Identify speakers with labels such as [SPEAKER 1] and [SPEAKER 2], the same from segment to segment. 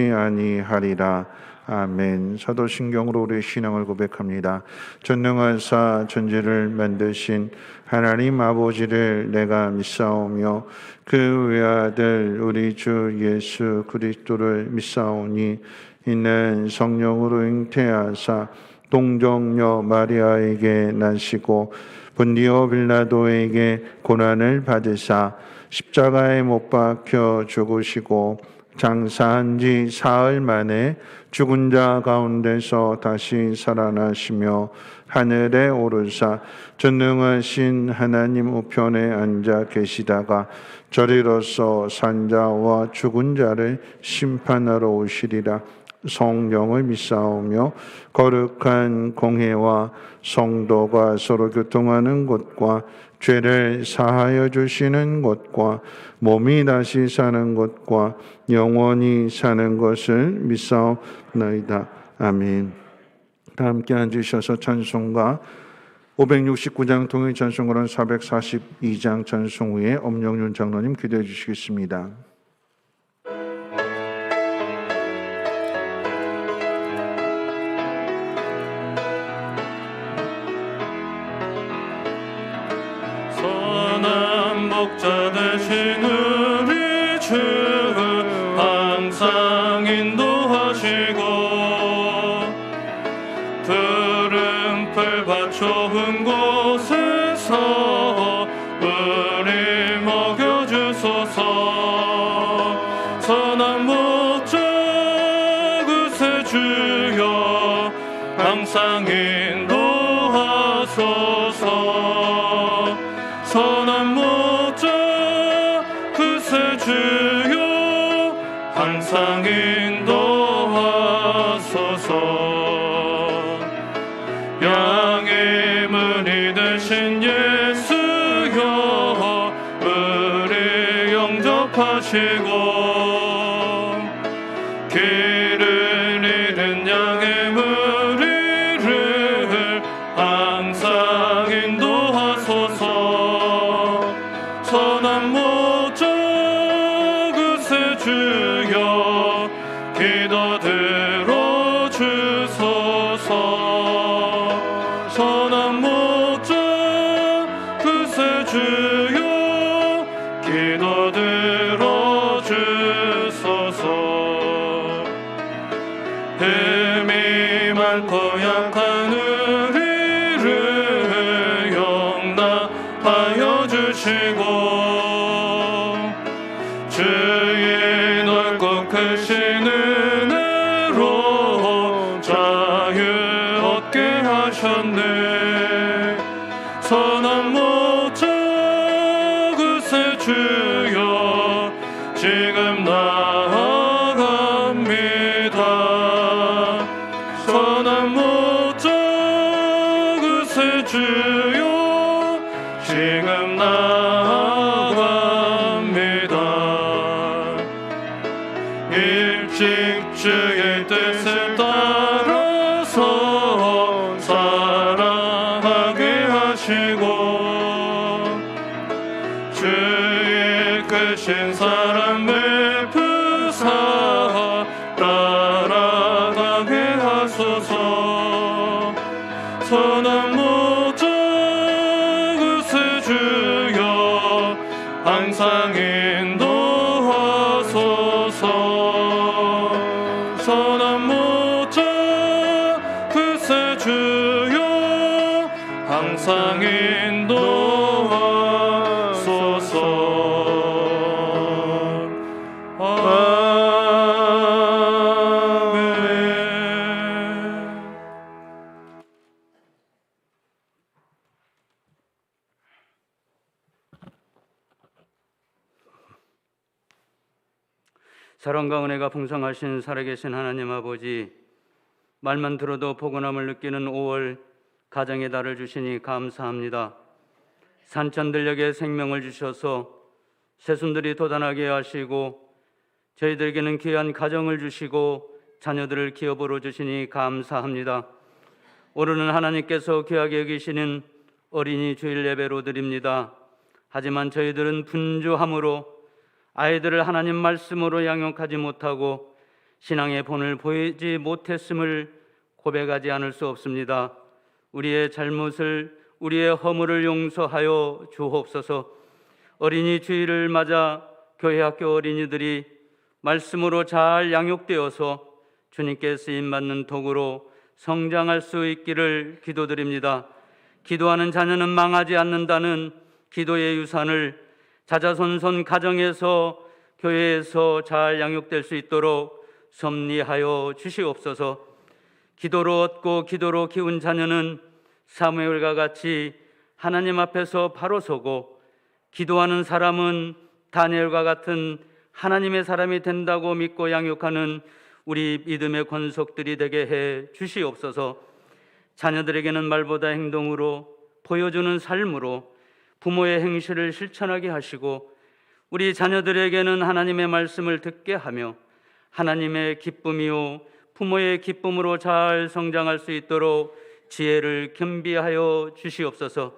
[SPEAKER 1] 아니하리라. 아멘. 사도신경으로 우리의 신앙을 고백합니다. 전능하사 천지를 만드신 하나님 아버지를 내가 믿사오며 그 외아들 우리 주 예수 그리스도를 믿사오니 이는 성령으로 잉태하사 동정녀 마리아에게 나시고 본디오 빌라도에게 고난을 받으사 십자가에 못 박혀 죽으시고 장사한 지 사흘 만에 죽은 자 가운데서 다시 살아나시며 하늘에 오르사 전능하신 하나님 우편에 앉아 계시다가 저리로서 산자와 죽은 자를 심판하러 오시리라. 성령을 믿사오며 거룩한 공회와 성도가 서로 교통하는 곳과 죄를 사하여 주시는 것과 몸이 다시 사는 것과 영원히 사는 것을 믿사옵나이다. 아멘. 다 함께 앉으셔서 찬송가 569장 통일 찬송가는 442장 찬송 후에 엄영윤 장로님 기도해 주시겠습니다.
[SPEAKER 2] 목자 되신 우리 주 항상 인도하시고 푸른 풀밭 좋은 곳에서 우리 먹여주소서. 선한 목자 그새 주여 항상 인도하소서. 선한 주여 항상 인도하소서. 양의 문이 되신 예수여 우리 영접하시고 길을 잃은 양의 무리를 항상 인도하소서. 선한 목자 주여 기도 들어주소서. 선한 목자 그새 주여 기도 들어주소서. 힘이 많고 약한 우리를 용납하여 주시고 주의 넓고 크신 은혜로 자유 얻게 하셨네. 선한 목자 그새 주여 지금 나아갑니다. 선한 목자 그새 주여 지금 일찍 주의 뜻을 따라서 살아가게 하시고 주의 크신 사랑 베푸사 따라가게 하소서. 선한 목자 그새 주여 항상 선한 목자 그새 주여 항상 인도하소서. 아멘.
[SPEAKER 3] 사랑과 은혜가 풍성하신 살아계신 하나님 아버지, 말만 들어도 포근함을 느끼는 5월 가정의 달을 주시니 감사합니다. 산천들녘에 생명을 주셔서 새순들이 돋아나게 하시고 저희들에게는 귀한 가정을 주시고 자녀들을 기업으로 주시니 감사합니다. 오늘은 하나님께서 귀하게 여기시는 어린이 주일 예배로 드립니다. 하지만 저희들은 분주함으로 아이들을 하나님 말씀으로 양육하지 못하고 신앙의 본을 보이지 못했음을 고백하지 않을 수 없습니다. 우리의 잘못을, 우리의 허물을 용서하여 주옵소서. 어린이 주일을 맞아 교회 학교 어린이들이 말씀으로 잘 양육되어서 주님께 쓰임받는 도구로 성장할 수 있기를 기도드립니다. 기도하는 자녀는 망하지 않는다는 기도의 유산을 자자손손 가정에서 교회에서 잘 양육될 수 있도록 섭리하여 주시옵소서. 기도로 얻고 기도로 키운 자녀는 사무엘과 같이 하나님 앞에서 바로 서고, 기도하는 사람은 다니엘과 같은 하나님의 사람이 된다고 믿고 양육하는 우리 믿음의 권속들이 되게 해 주시옵소서. 자녀들에게는 말보다 행동으로, 보여주는 삶으로 부모의 행실을 실천하게 하시고, 우리 자녀들에게는 하나님의 말씀을 듣게 하며 하나님의 기쁨이요 부모의 기쁨으로 잘 성장할 수 있도록 지혜를 겸비하여 주시옵소서.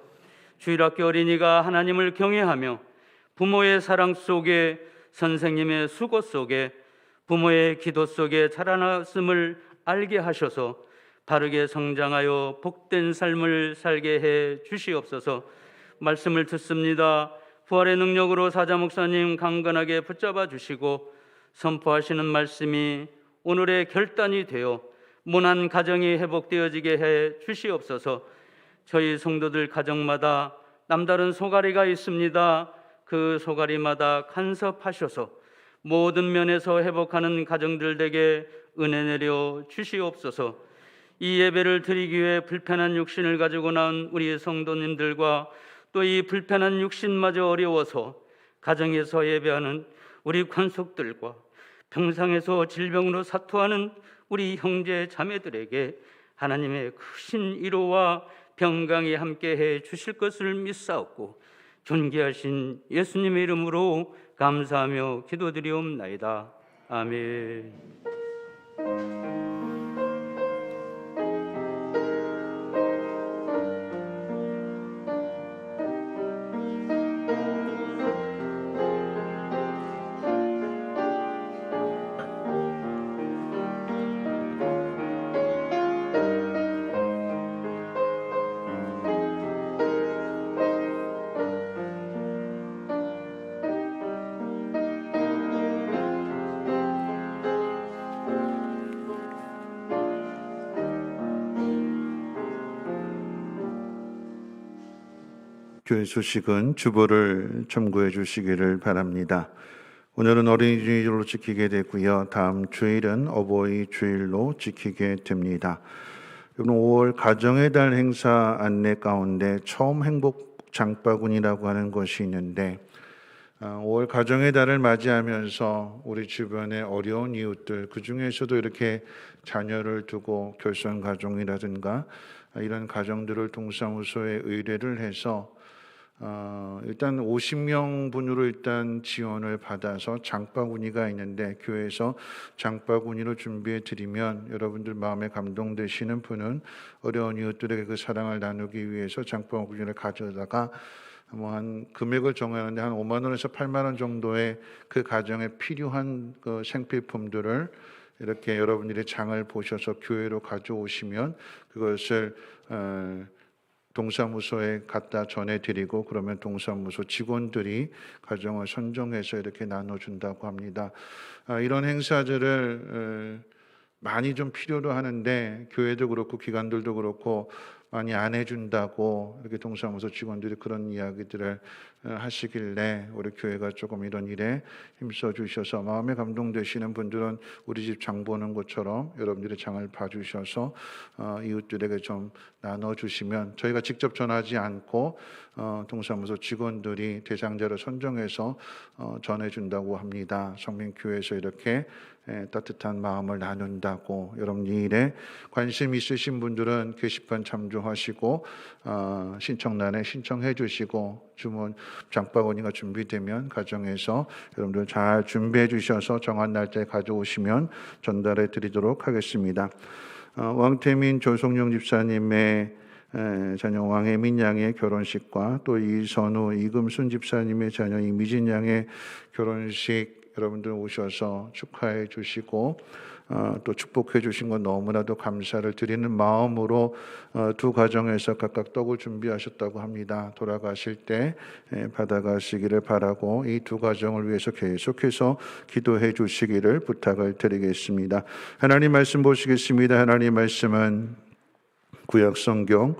[SPEAKER 3] 주일학교 어린이가 하나님을 경외하며 부모의 사랑 속에, 선생님의 수고 속에, 부모의 기도 속에 자라났음을 알게 하셔서 바르게 성장하여 복된 삶을 살게 해 주시옵소서. 말씀을 듣습니다. 부활의 능력으로 사자 목사님 강건하게 붙잡아 주시고, 선포하시는 말씀이 오늘의 결단이 되어 모난 가정이 회복되어지게 해 주시옵소서. 저희 성도들 가정마다 남다른 소가리가 있습니다. 그 소가리마다 간섭하셔서 모든 면에서 회복하는 가정들 되게 은혜 내려 주시옵소서. 이 예배를 드리기 위해 불편한 육신을 가지고 나온 우리 성도님들과 또 이 불편한 육신마저 어려워서 가정에서 예배하는 우리 관속들과 병상에서 질병으로 사투하는 우리 형제 자매들에게 하나님의 크신 위로와 평강이 함께해 주실 것을 믿사옵고, 존귀하신 예수님의 이름으로 감사하며 기도드리옵나이다. 아멘.
[SPEAKER 1] 교회 소식은 주보를 첨부해 주시기를 바랍니다. 오늘은 어린이 주일로 지키게 되고요. 다음 주일은 어버이 주일로 지키게 됩니다. 여러분, 5월 가정의 달 행사 안내 가운데 처음 행복 장바구니라고 하는 것이 있는데, 5월 가정의 달을 맞이하면서 우리 주변의 어려운 이웃들, 그 중에서도 이렇게 자녀를 두고 결손 가정이라든가 이런 가정들을 동사무소에 의뢰를 해서 일단 50명분으로 일단 지원을 받아서 장바구니가 있는데, 교회에서 장바구니로 준비해 드리면 여러분들 마음에 감동되시는 분은 어려운 이웃들에게 그 사랑을 나누기 위해서 장바구니를 가져다가 한 금액을 정하는데 한 5만 원에서 8만 원 정도의 그 가정에 필요한 그 생필품들을 이렇게 여러분들이 장을 보셔서 교회로 가져오시면 그것을 동사무소에 갖다 전해드리고, 그러면 동사무소 직원들이 가정을 선정해서 이렇게 나눠준다고 합니다. 이런 행사들을 많이 좀 필요로 하는데, 교회도 그렇고 기관들도 그렇고 많이 안 해준다고 이렇게 동사무소 직원들이 그런 이야기들을 하시길래 우리 교회가 조금 이런 일에 힘써 주셔서, 마음에 감동되시는 분들은 우리 집 장 보는 것처럼 여러분들의 장을 봐주셔서 이웃들에게 좀 나눠주시면 저희가 직접 전하지 않고 동사무소 직원들이 대상자를 선정해서 전해준다고 합니다. 성민교회에서 이렇게 따뜻한 마음을 나눈다고. 여러분, 이 일에 관심 있으신 분들은 게시판 참조하시고 신청란에 신청해 주시고, 주문 장바구니가 준비되면 가정에서 여러분들 잘 준비해 주셔서 정한 날짜에 가져오시면 전달해 드리도록 하겠습니다. 왕태민 조성용 집사님의 자녀 왕혜민 양의 결혼식과 또 이선우 이금순 집사님의 자녀 이미진 양의 결혼식 여러분들 오셔서 축하해 주시고, 또 축복해 주신 것 너무나도 감사를 드리는 마음으로 두 가정에서 각각 떡을 준비하셨다고 합니다. 돌아가실 때 받아가시기를 바라고 이 두 가정을 위해서 계속해서 기도해 주시기를 부탁을 드리겠습니다. 하나님 말씀 보시겠습니다. 하나님 말씀은 구약성경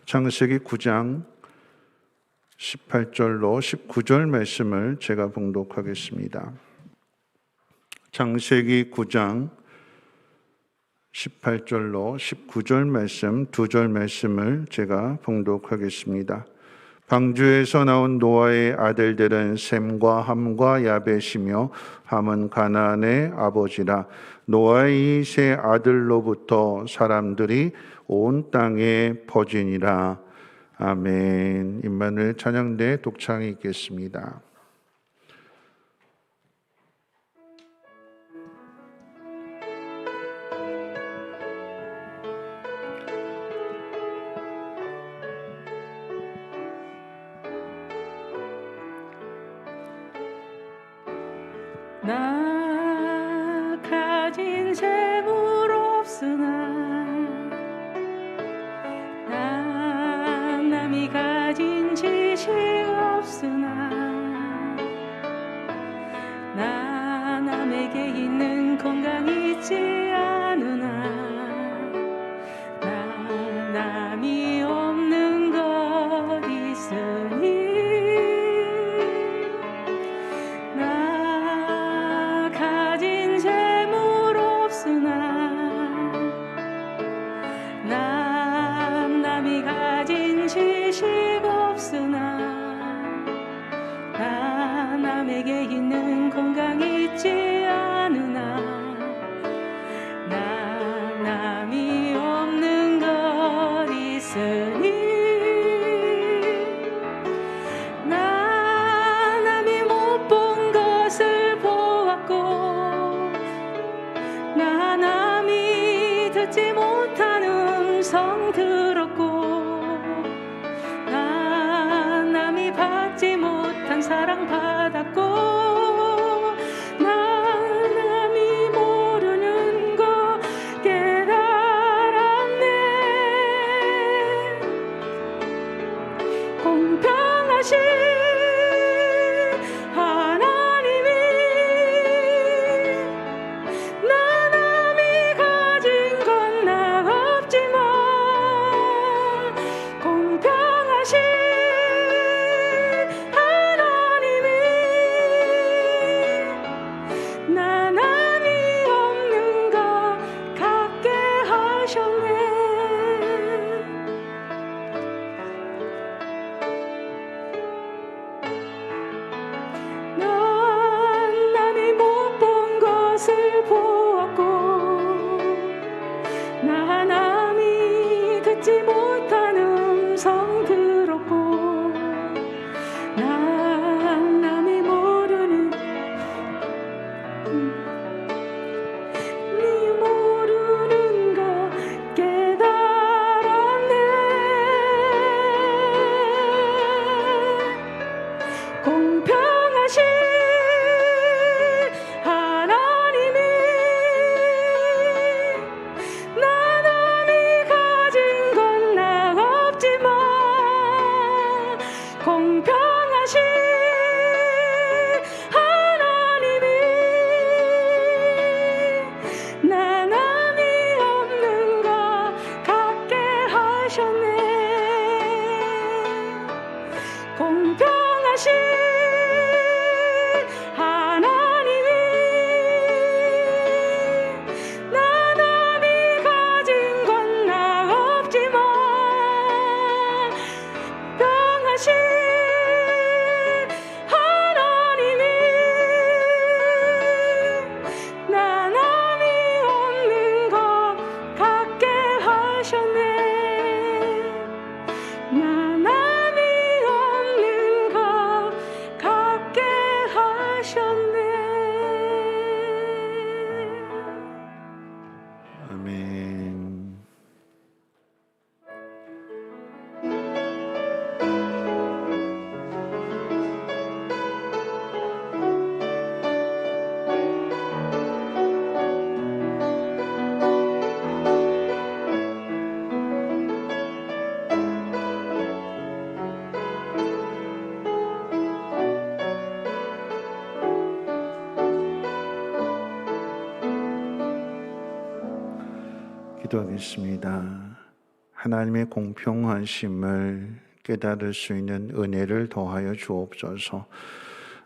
[SPEAKER 1] 창세기 9장 18절로 19절 말씀을 제가 봉독하겠습니다. 창세기 9장 18절로 19절 말씀, 두 절 말씀을 제가 봉독하겠습니다. 방주에서 나온 노아의 아들들은 셈과 함과 야벳이며 함은 가나안의 아버지라. 노아의 이 세 아들로부터 사람들이 온 땅에 퍼지니라. 아멘. 임마누엘 찬양대 독창이 있겠습니다.
[SPEAKER 4] 나 가진 재물 없으나 나 남이 가진 지식 없으나 나 남에게 있는 건강 있지 않으나 나 남이 없는 것 있으니 남이 가진 지식 없으나 나 남에게 있는 건강 있지 않으나 나 남이 없는 것 있으니 나 남이 못 본 것을 보았고 나 남이 듣지 못한 음성 들었고 나 남이 받지 못한 사랑 받았고 나 남이 모르는 거 깨달았네. 공평하신 하나님이 나 남이 가진 건 나 없지만 공평하신 하나님이 나 남이 없는 것 갖게 하셨네. 난 남이 못 본 것을 보았고 나 남이 듣지 못한 음성 들었고 나 남이 모르는 네 모르는 거 깨달았네. 공평하신 하나님이
[SPEAKER 1] 기도하겠습니다. 하나님의 공평하심을 깨달을 수 있는 은혜를 더하여 주옵소서.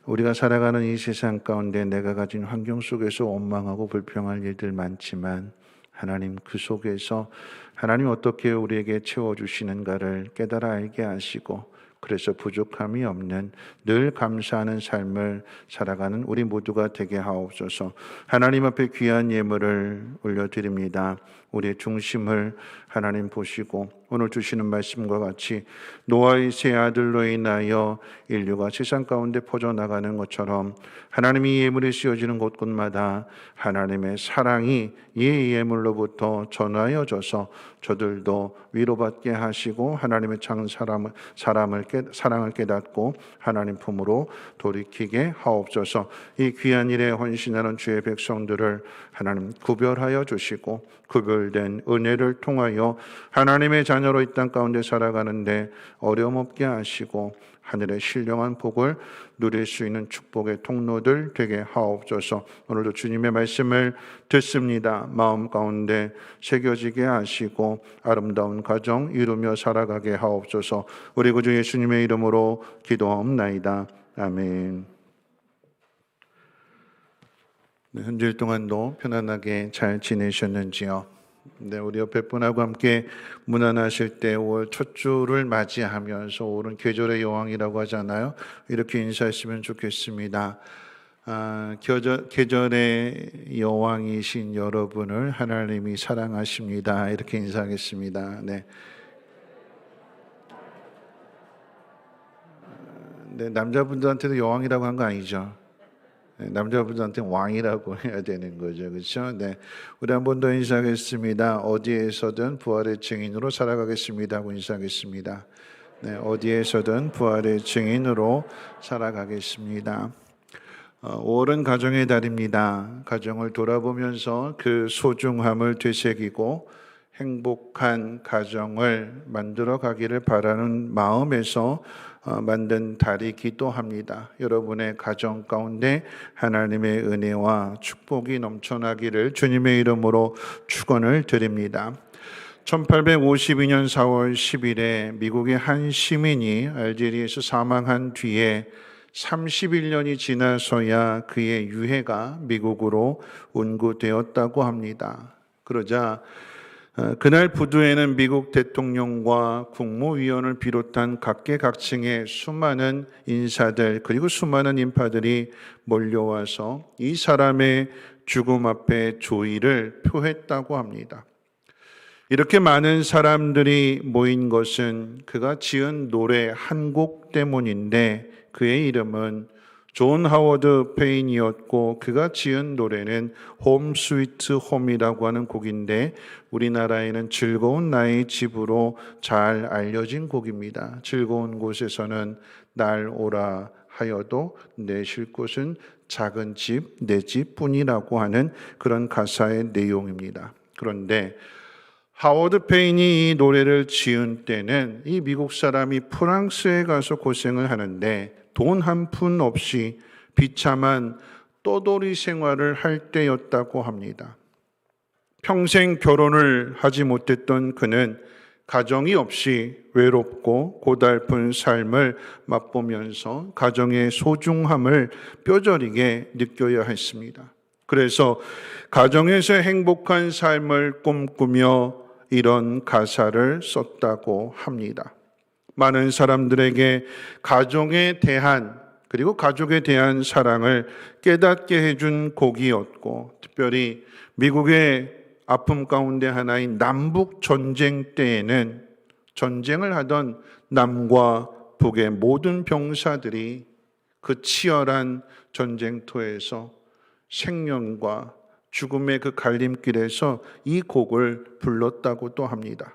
[SPEAKER 1] 우리가 살아가는 이 세상 가운데 내가 가진 환경 속에서 원망하고 불평할 일들 많지만 하나님 그 속에서 하나님 어떻게 우리에게 채워주시는가를 깨달아 알게 하시고 그래서 부족함이 없는 늘 감사하는 삶을 살아가는 우리 모두가 되게 하옵소서. 하나님 앞에 귀한 예물을 올려드립니다. 우리의 중심을 하나님 보시고 오늘 주시는 말씀과 같이 노아의 세 아들로 인하여 인류가 세상 가운데 퍼져나가는 것처럼 하나님이 예물이 씌워지는 곳곳마다 하나님의 사랑이 이 예물로부터 전하여져서 저들도 위로받게 하시고 하나님의 참 사랑을 깨닫고 하나님 품으로 돌이키게 하옵소서. 이 귀한 일에 헌신하는 주의 백성들을 하나님 구별하여 주시고 구별된 은혜를 통하여 하나님의 자녀로 이 땅 가운데 살아가는데 어려움 없게 하시고 하늘의 신령한 복을 누릴 수 있는 축복의 통로들 되게 하옵소서. 오늘도 주님의 말씀을 듣습니다. 마음 가운데 새겨지게 하시고 아름다운 가정 이루며 살아가게 하옵소서. 우리 구주 예수님의 이름으로 기도하옵나이다. 아멘. 네, 한 주일 동안도 편안하게 잘 지내셨는지요? 네, 우리 옆에 분하고 함께 문안하실 때 5월 첫 주를 맞이하면서 5월은 계절의 여왕이라고 하잖아요. 이렇게 인사했으면 좋겠습니다. 계절의 여왕이신 여러분을 하나님이 사랑하십니다. 이렇게 인사하겠습니다. 네. 네, 남자분들한테도 여왕이라고 한 거 아니죠? 남자분들한테 왕이라고 해야 되는 거죠. 그렇죠? 네. 우리 한 번 더 인사하겠습니다. 어디에서든 부활의 증인으로 살아가겠습니다 하고 인사하겠습니다. 네, 어디에서든 부활의 증인으로 살아가겠습니다. 5월은 가정의 달입니다. 가정을 돌아보면서 그 소중함을 되새기고 행복한 가정을 만들어 가기를 바라는 마음에서 만든 달이기도 합니다. 여러분의 가정 가운데 하나님의 은혜와 축복이 넘쳐나기를 주님의 이름으로 축원을 드립니다. 1852년 4월 10일에 미국의 한 시민이 알제리에서 사망한 뒤에 31년이 지나서야 그의 유해가 미국으로 운구되었다고 합니다. 그러자 그날 부두에는 미국 대통령과 국무위원을 비롯한 각계각층의 수많은 인사들 그리고 수많은 인파들이 몰려와서 이 사람의 죽음 앞에 조의를 표했다고 합니다. 이렇게 많은 사람들이 모인 것은 그가 지은 노래 한 곡 때문인데 그의 이름은 존 하워드 페인이었고 그가 지은 노래는 홈 스위트 홈이라고 하는 곡인데 우리나라에는 즐거운 나의 집으로 잘 알려진 곡입니다. 즐거운 곳에서는 날 오라 하여도 내 쉴 곳은 작은 집, 내 집뿐이라고 하는 그런 가사의 내용입니다. 그런데 하워드 페인이 이 노래를 지은 때는 이 미국 사람이 프랑스에 가서 고생을 하는데 돈 한 푼 없이 비참한 떠돌이 생활을 할 때였다고 합니다. 평생 결혼을 하지 못했던 그는 가정이 없이 외롭고 고달픈 삶을 맛보면서 가정의 소중함을 뼈저리게 느껴야 했습니다. 그래서 가정에서 행복한 삶을 꿈꾸며 이런 가사를 썼다고 합니다. 많은 사람들에게 가정에 대한 그리고 가족에 대한 사랑을 깨닫게 해준 곡이었고 특별히 미국의 아픔 가운데 하나인 남북 전쟁 때에는 전쟁을 하던 남과 북의 모든 병사들이 그 치열한 전쟁터에서 생명과 죽음의 그 갈림길에서 이 곡을 불렀다고도 합니다.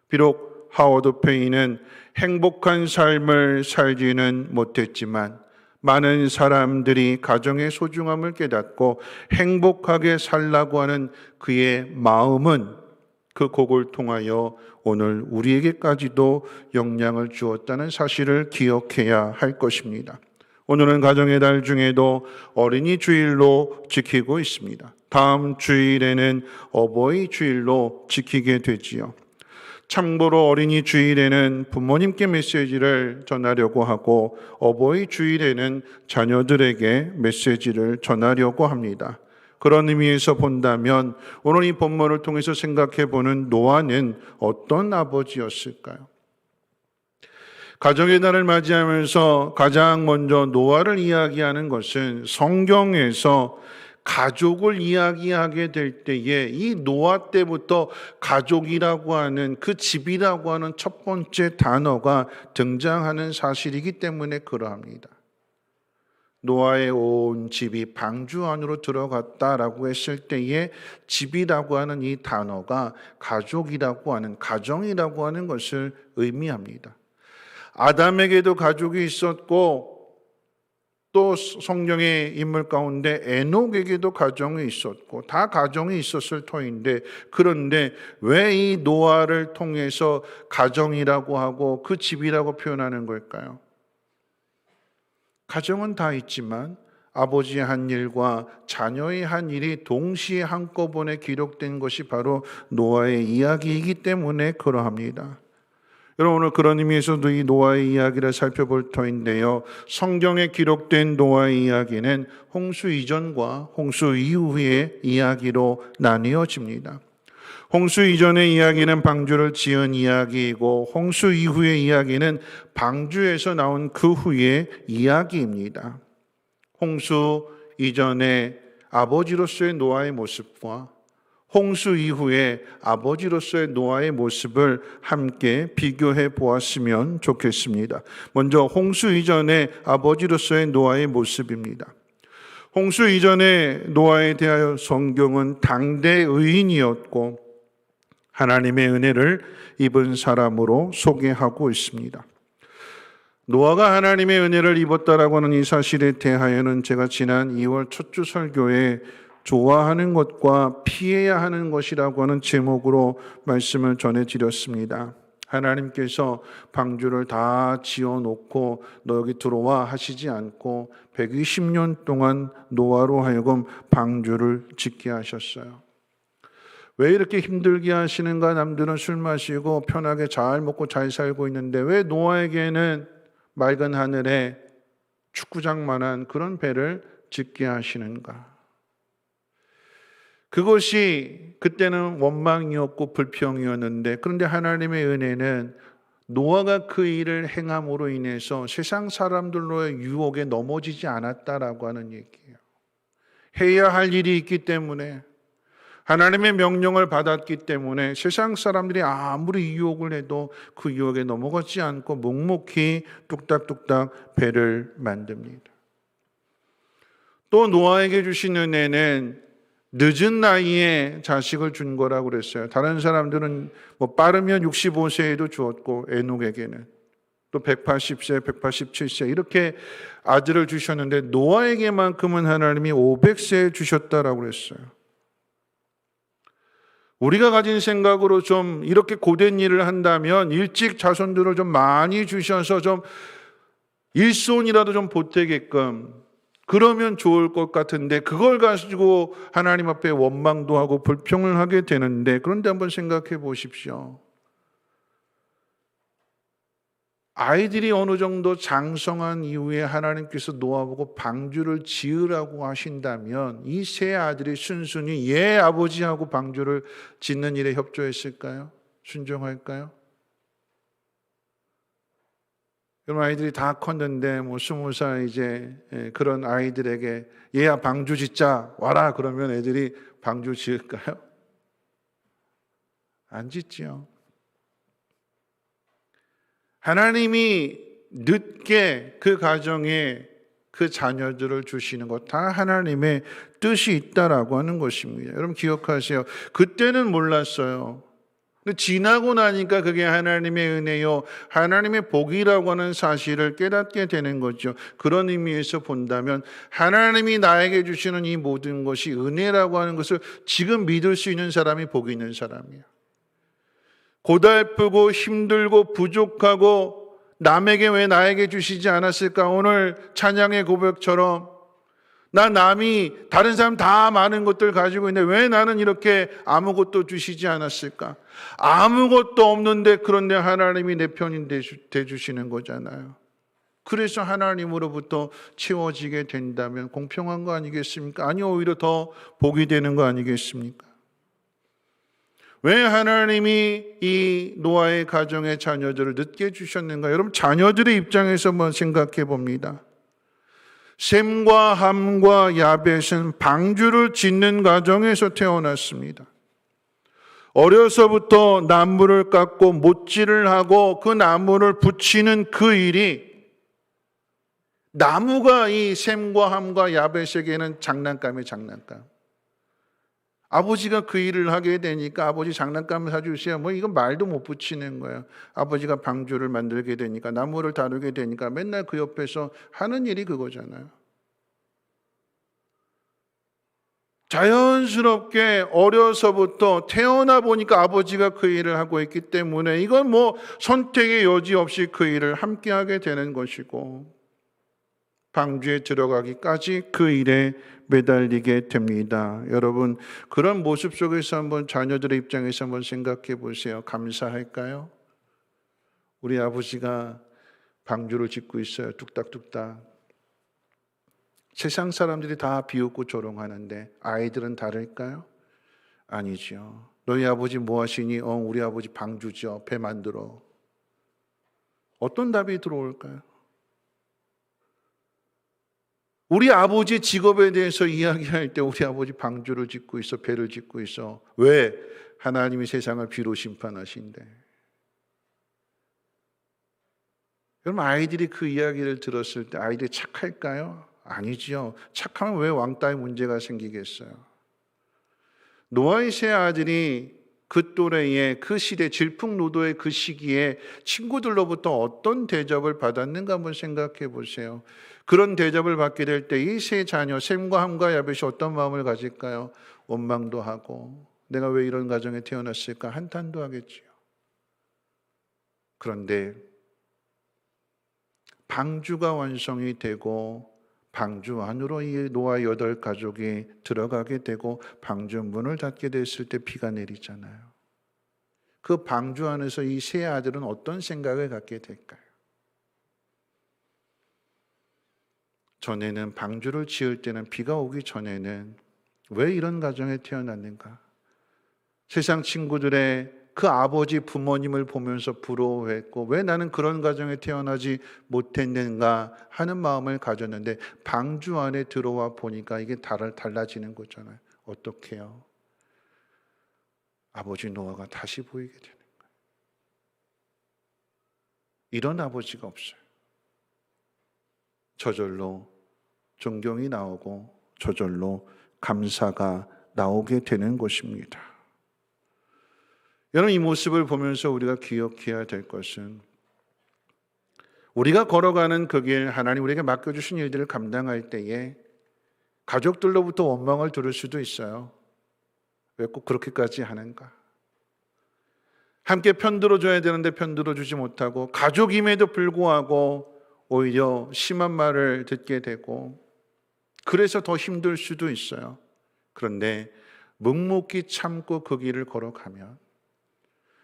[SPEAKER 1] 비록 하워드 페인은 행복한 삶을 살지는 못했지만 많은 사람들이 가정의 소중함을 깨닫고 행복하게 살라고 하는 그의 마음은 그 곡을 통하여 오늘 우리에게까지도 영향을 주었다는 사실을 기억해야 할 것입니다. 오늘은 가정의 달 중에도 어린이 주일로 지키고 있습니다. 다음 주일에는 어버이 주일로 지키게 되지요. 참고로 어린이 주일에는 부모님께 메시지를 전하려고 하고 어버이 주일에는 자녀들에게 메시지를 전하려고 합니다. 그런 의미에서 본다면 오늘 이 본문을 통해서 생각해 보는 노아는 어떤 아버지였을까요? 가정의 날을 맞이하면서 가장 먼저 노아를 이야기하는 것은 성경에서 가족을 이야기하게 될 때에 이 노아 때부터 가족이라고 하는 그 집이라고 하는 첫 번째 단어가 등장하는 사실이기 때문에 그러합니다. 노아의 온 집이 방주 안으로 들어갔다라고 했을 때에 집이라고 하는 이 단어가 가족이라고 하는, 가정이라고 하는 것을 의미합니다. 아담에게도 가족이 있었고 또 성경의 인물 가운데 에녹에게도 가정이 있었고 다 가정이 있었을 터인데, 그런데 왜 이 노아를 통해서 가정이라고 하고 그 집이라고 표현하는 걸까요? 가정은 다 있지만 아버지의 한 일과 자녀의 한 일이 동시에 한꺼번에 기록된 것이 바로 노아의 이야기이기 때문에 그러합니다. 여러분, 오늘 그런 의미에서도 이 노아의 이야기를 살펴볼 터인데요. 성경에 기록된 노아의 이야기는 홍수 이전과 홍수 이후의 이야기로 나뉘어집니다. 홍수 이전의 이야기는 방주를 지은 이야기이고 홍수 이후의 이야기는 방주에서 나온 그 후의 이야기입니다. 홍수 이전의 아버지로서의 노아의 모습과 홍수 이후에 아버지로서의 노아의 모습을 함께 비교해 보았으면 좋겠습니다. 먼저 홍수 이전의 아버지로서의 노아의 모습입니다. 홍수 이전의 노아에 대하여 성경은 당대 의인이었고 하나님의 은혜를 입은 사람으로 소개하고 있습니다. 노아가 하나님의 은혜를 입었다라고 하는 이 사실에 대하여는 제가 지난 2월 첫 주 설교에 좋아하는 것과 피해야 하는 것이라고 하는 제목으로 말씀을 전해드렸습니다. 하나님께서 방주를 다 지어놓고 너 여기 들어와 하시지 않고 120년 동안 노아로 하여금 방주를 짓게 하셨어요. 왜 이렇게 힘들게 하시는가? 남들은 술 마시고 편하게 잘 먹고 잘 살고 있는데 왜 노아에게는 맑은 하늘에 축구장만한 그런 배를 짓게 하시는가? 그것이 그때는 원망이었고 불평이었는데, 그런데 하나님의 은혜는 노아가 그 일을 행함으로 인해서 세상 사람들로의 유혹에 넘어지지 않았다라고 하는 얘기예요. 해야 할 일이 있기 때문에, 하나님의 명령을 받았기 때문에 세상 사람들이 아무리 유혹을 해도 그 유혹에 넘어가지 않고 묵묵히 뚝딱뚝딱 배를 만듭니다. 또 노아에게 주신 은혜는 늦은 나이에 자식을 준 거라고 그랬어요. 다른 사람들은 빠르면 65세에도 주었고 에녹에게는 또 180세, 187세 이렇게 아들을 주셨는데 노아에게만큼은 하나님이 500세에 주셨다라고 그랬어요. 우리가 가진 생각으로 좀 이렇게 고된 일을 한다면 일찍 자손들을 좀 많이 주셔서 좀 일손이라도 좀 보태게끔 그러면 좋을 것 같은데, 그걸 가지고 하나님 앞에 원망도 하고 불평을 하게 되는데, 그런데 한번 생각해 보십시오. 아이들이 어느 정도 장성한 이후에 하나님께서 노아보고 방주를 지으라고 하신다면 이 세 아들이 순순히 예 아버지하고 방주를 짓는 일에 협조했을까요? 순종할까요? 그럼 아이들이 다 컸는데 20살 이제 그런 아이들에게 얘야 방주 짓자 와라 그러면 애들이 방주 지을까요? 안 짓지요. 하나님이 늦게 그 가정에 그 자녀들을 주시는 것 다 하나님의 뜻이 있다라고 하는 것입니다. 여러분 기억하세요. 그때는 몰랐어요. 근데 지나고 나니까 그게 하나님의 은혜요, 하나님의 복이라고 하는 사실을 깨닫게 되는 거죠. 그런 의미에서 본다면 하나님이 나에게 주시는 이 모든 것이 은혜라고 하는 것을 지금 믿을 수 있는 사람이 복 있는 사람이에요. 고달프고 힘들고 부족하고 남에게 왜 나에게 주시지 않았을까? 오늘 찬양의 고백처럼 나 남이 다른 사람 다 많은 것들 가지고 있는데 왜 나는 이렇게 아무것도 주시지 않았을까? 아무것도 없는데 그런데 하나님이 내 편이 돼주시는 거잖아요. 그래서 하나님으로부터 채워지게 된다면 공평한 거 아니겠습니까? 아니 오히려 더 복이 되는 거 아니겠습니까? 왜 하나님이 이 노아의 가정의 자녀들을 늦게 주셨는가? 여러분 자녀들의 입장에서 한번 생각해 봅니다. 셈과 함과 야벳은 방주를 짓는 가정에서 태어났습니다. 어려서부터 나무를 깎고 못질을 하고 그 나무를 붙이는 그 일이 나무가 이 셈과 함과 야벳에게는 장난감의 장난감. 아버지가 그 일을 하게 되니까 아버지 장난감을 사주세요. 뭐 이건 말도 못 붙이는 거예요. 아버지가 방주를 만들게 되니까 나무를 다루게 되니까 맨날 그 옆에서 하는 일이 그거잖아요. 자연스럽게 어려서부터 태어나 보니까 아버지가 그 일을 하고 있기 때문에 이건 뭐 선택의 여지 없이 그 일을 함께 하게 되는 것이고 방주에 들어가기까지 그 일에 매달리게 됩니다. 여러분 그런 모습 속에서 한번 자녀들의 입장에서 한번 생각해 보세요. 감사할까요? 우리 아버지가 방주를 짓고 있어요. 뚝딱뚝딱. 세상 사람들이 다 비웃고 조롱하는데 아이들은 다를까요? 아니죠. 너희 아버지 뭐 하시니? 우리 아버지 방주죠. 배 만들어. 어떤 답이 들어올까요? 우리 아버지 직업에 대해서 이야기할 때 우리 아버지 방주를 짓고 있어, 배를 짓고 있어. 왜? 하나님이 세상을 비로 심판하신대. 여러분 아이들이 그 이야기를 들었을 때 아이들이 착할까요? 아니지요. 착하면 왜 왕따의 문제가 생기겠어요? 노아의 세 아들이 그 또래에 그 시대 질풍노도의 그 시기에 친구들로부터 어떤 대접을 받았는가 한번 생각해 보세요. 그런 대접을 받게 될 때 이 세 자녀 셈과 함과 야벳이 어떤 마음을 가질까요? 원망도 하고 내가 왜 이런 가정에 태어났을까 한탄도 하겠지요. 그런데 방주가 완성이 되고 방주 안으로 이 노아 8가족이 들어가게 되고 방주 문을 닫게 됐을 때 비가 내리잖아요. 그 방주 안에서 이 세 아들은 어떤 생각을 갖게 될까요? 전에는 방주를 지을 때는 비가 오기 전에는 왜 이런 가정에 태어났는가? 세상 친구들의 그 아버지 부모님을 보면서 부러워했고 왜 나는 그런 가정에 태어나지 못했는가 하는 마음을 가졌는데 방주 안에 들어와 보니까 이게 달라지는 거잖아요. 어떻게 해요? 아버지 노아가 다시 보이게 되는 거예요. 이런 아버지가 없어요. 저절로 존경이 나오고 저절로 감사가 나오게 되는 것입니다. 여러분 이 모습을 보면서 우리가 기억해야 될 것은 우리가 걸어가는 그 길 하나님 우리에게 맡겨주신 일들을 감당할 때에 가족들로부터 원망을 들을 수도 있어요. 왜 꼭 그렇게까지 하는가? 함께 편들어줘야 되는데 편들어주지 못하고 가족임에도 불구하고 오히려 심한 말을 듣게 되고 그래서 더 힘들 수도 있어요. 그런데 묵묵히 참고 그 길을 걸어가면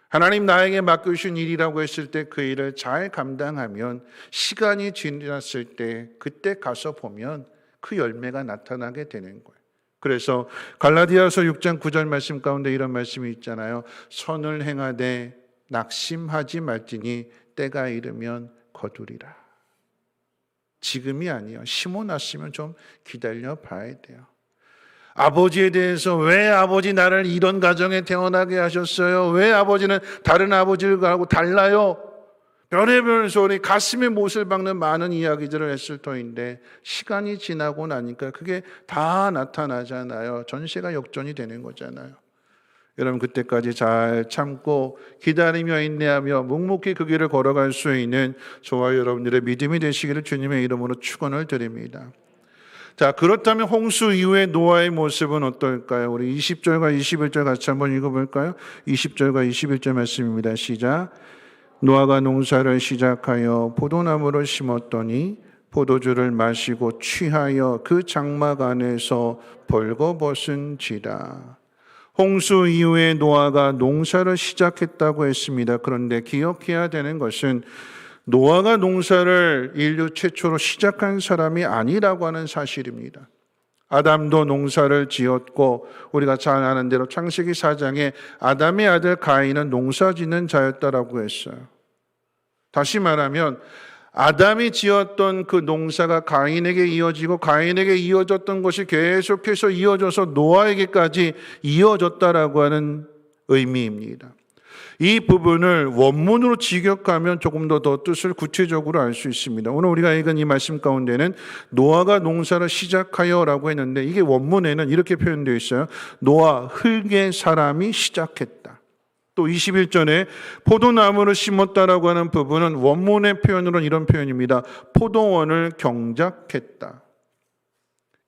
[SPEAKER 1] 하나님 나에게 맡겨주신 일이라고 했을 때 그 일을 잘 감당하면 시간이 지났을 때 그때 가서 보면 그 열매가 나타나게 되는 거예요. 그래서 갈라디아서 6장 9절 말씀 가운데 이런 말씀이 있잖아요. 선을 행하되 낙심하지 말지니 때가 이르면 거두리라. 지금이 아니에요. 심어놨으면 좀 기다려 봐야 돼요. 아버지에 대해서 왜 아버지 나를 이런 가정에 태어나게 하셨어요? 왜 아버지는 다른 아버지들하고 달라요? 별의별 소리, 가슴에 못을 박는 많은 이야기들을 했을 터인데 시간이 지나고 나니까 그게 다 나타나잖아요. 전세가 역전이 되는 거잖아요. 여러분 그때까지 잘 참고 기다리며 인내하며 묵묵히 그 길을 걸어갈 수 있는 저와 여러분들의 믿음이 되시기를 주님의 이름으로 축원을 드립니다. 자, 그렇다면 홍수 이후의 노아의 모습은 어떨까요? 우리 20절과 21절 같이 한번 읽어볼까요? 20절과 21절 말씀입니다. 시작. 노아가 농사를 시작하여 포도나무를 심었더니 포도주를 마시고 취하여 그 장막 안에서 벌거벗은지라. 홍수 이후에 노아가 농사를 시작했다고 했습니다. 그런데 기억해야 되는 것은 노아가 농사를 인류 최초로 시작한 사람이 아니라고 하는 사실입니다. 아담도 농사를 지었고 우리가 잘 아는 대로 창세기 4장에 아담의 아들 가인은 농사 짓는 자였다라고 했어요. 다시 말하면 아담이 지었던 그 농사가 가인에게 이어지고 가인에게 이어졌던 것이 계속해서 이어져서 노아에게까지 이어졌다라고 하는 의미입니다. 이 부분을 원문으로 직역하면 조금 더 뜻을 구체적으로 알 수 있습니다. 오늘 우리가 읽은 이 말씀 가운데는 노아가 농사를 시작하여라고 했는데 이게 원문에는 이렇게 표현되어 있어요. 노아 흙의 사람이 시작했다. 또 21절에 포도나무를 심었다라고 하는 부분은 원문의 표현으로는 이런 표현입니다. 포도원을 경작했다.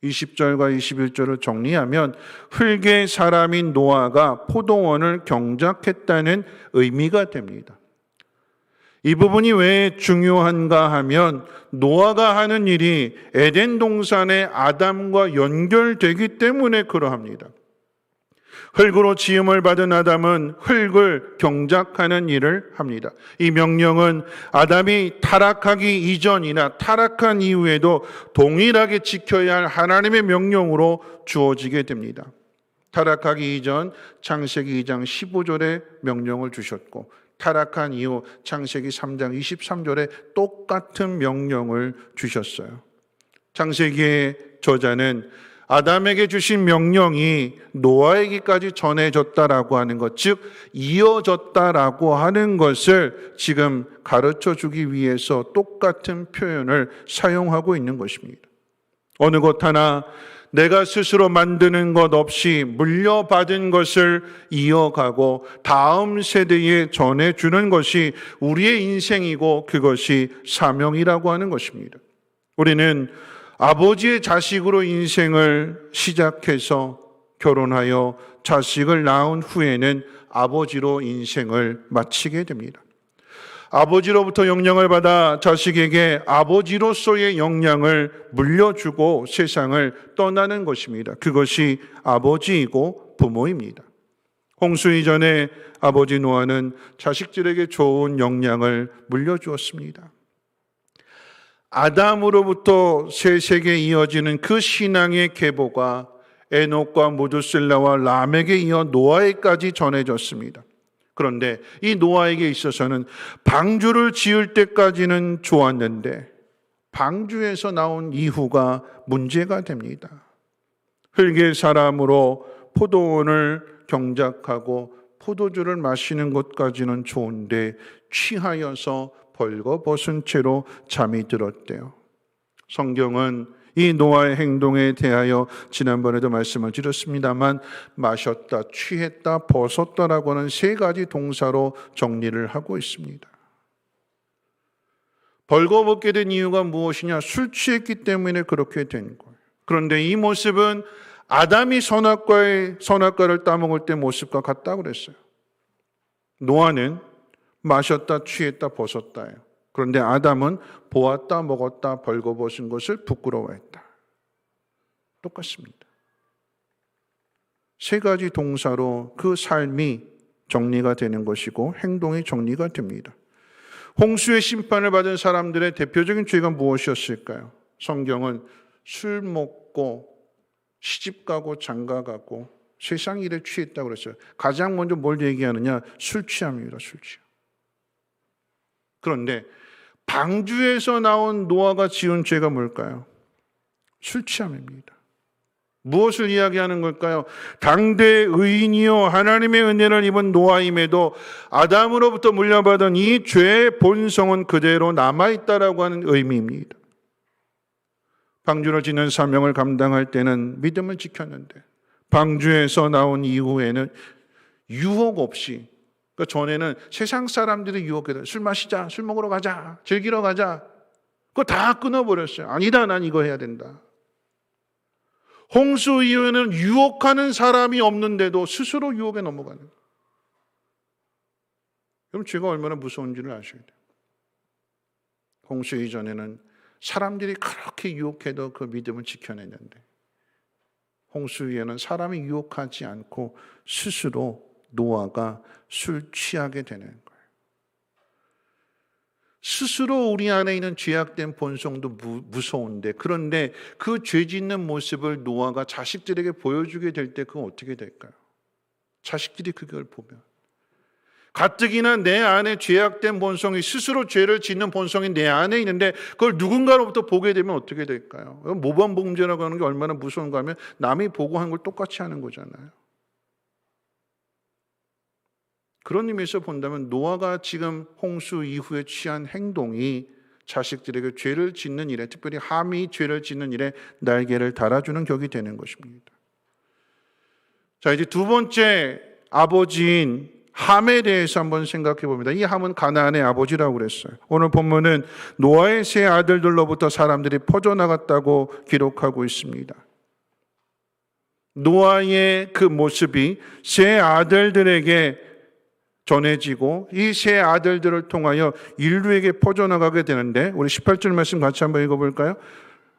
[SPEAKER 1] 20절과 21절을 정리하면 흙의 사람인 노아가 포도원을 경작했다는 의미가 됩니다. 이 부분이 왜 중요한가 하면 노아가 하는 일이 에덴 동산의 아담과 연결되기 때문에 그러합니다. 흙으로 지음을 받은 아담은 흙을 경작하는 일을 합니다. 이 명령은 아담이 타락하기 이전이나 타락한 이후에도 동일하게 지켜야 할 하나님의 명령으로 주어지게 됩니다. 타락하기 이전 창세기 2장 15절에 명령을 주셨고 타락한 이후 창세기 3장 23절에 똑같은 명령을 주셨어요. 창세기의 저자는 아담에게 주신 명령이 노아에게까지 전해졌다라고 하는 것, 즉 이어졌다라고 하는 것을 지금 가르쳐 주기 위해서 똑같은 표현을 사용하고 있는 것입니다. 어느 것 하나 내가 스스로 만드는 것 없이 물려받은 것을 이어가고 다음 세대에 전해주는 것이 우리의 인생이고 그것이 사명이라고 하는 것입니다. 우리는 아버지의 자식으로 인생을 시작해서 결혼하여 자식을 낳은 후에는 아버지로 인생을 마치게 됩니다. 아버지로부터 영향을 받아 자식에게 아버지로서의 영향을 물려주고 세상을 떠나는 것입니다. 그것이 아버지이고 부모입니다. 홍수 이전에 아버지 노아는 자식들에게 좋은 영향을 물려주었습니다. 아담으로부터 새 세계에 이어지는 그 신앙의 계보가 에녹과 무두슬라와 람에게 이어 노아에까지 전해졌습니다. 그런데 이 노아에게 있어서는 방주를 지을 때까지는 좋았는데 방주에서 나온 이후가 문제가 됩니다. 흙의 사람으로 포도원을 경작하고 포도주를 마시는 것까지는 좋은데 취하여서 벌거벗은 채로 잠이 들었대요. 성경은 이 노아의 행동에 대하여 지난번에도 말씀을 드렸습니다만 마셨다, 취했다, 벗었다라고 하는 세 가지 동사로 정리를 하고 있습니다. 벌거벗게 된 이유가 무엇이냐? 술 취했기 때문에 그렇게 된 거예요. 그런데 이 모습은 아담이 선악과를 따먹을 때 모습과 같다고 그랬어요. 노아는 마셨다, 취했다, 벗었다예요. 그런데 아담은 보았다, 먹었다, 벌거벗은 것을 부끄러워했다. 똑같습니다. 세 가지 동사로 그 삶이 정리가 되는 것이고 행동이 정리가 됩니다. 홍수의 심판을 받은 사람들의 대표적인 죄가 무엇이었을까요? 성경은 술 먹고 시집가고 장가가고 세상 일에 취했다고 그랬어요. 가장 먼저 뭘 얘기하느냐? 술 취함입니다. 술 취함. 그런데 방주에서 나온 노아가 지은 죄가 뭘까요? 술 취함입니다. 무엇을 이야기하는 걸까요? 당대 의인이요 하나님의 은혜를 입은 노아임에도 아담으로부터 물려받은 이 죄의 본성은 그대로 남아있다라고 하는 의미입니다. 방주를 짓는 사명을 감당할 때는 믿음을 지켰는데 방주에서 나온 이후에는 유혹 없이, 그러니까 전에는 세상 사람들이 유혹해서 술 마시자, 술 먹으러 가자, 즐기러 가자, 그거 다 끊어버렸어요. 아니다, 난 이거 해야 된다. 홍수 이후에는 유혹하는 사람이 없는데도 스스로 유혹에 넘어가는 거예요. 그럼 죄가 얼마나 무서운지를 아셔야 돼요. 홍수 이전에는 사람들이 그렇게 유혹해도 그 믿음을 지켜냈는데 홍수 위에는 사람이 유혹하지 않고 스스로 노아가 술 취하게 되는 거예요. 스스로 우리 안에 있는 죄악된 본성도 무서운데, 그런데 그 죄 짓는 모습을 노아가 자식들에게 보여주게 될 때 그건 어떻게 될까요? 자식들이 그걸 보면 가뜩이나 내 안에 죄악된 본성이, 스스로 죄를 짓는 본성이 내 안에 있는데 그걸 누군가로부터 보게 되면 어떻게 될까요? 모범범죄라고 하는 게 얼마나 무서운가 하면 남이 보고 한 걸 똑같이 하는 거잖아요. 그런 의미에서 본다면 노아가 지금 홍수 이후에 취한 행동이 자식들에게 죄를 짓는 일에, 특별히 함이 죄를 짓는 일에 날개를 달아주는 격이 되는 것입니다. 자, 이제 두 번째 아버지인 함에 대해서 한번 생각해 봅니다. 이 함은 가나안의 아버지라고 그랬어요. 오늘 본문은 노아의 세 아들들로부터 사람들이 퍼져나갔다고 기록하고 있습니다. 노아의 그 모습이 세 아들들에게 전해지고 이 세 아들들을 통하여 인류에게 퍼져나가게 되는데, 우리 18절 말씀 같이 한번 읽어볼까요?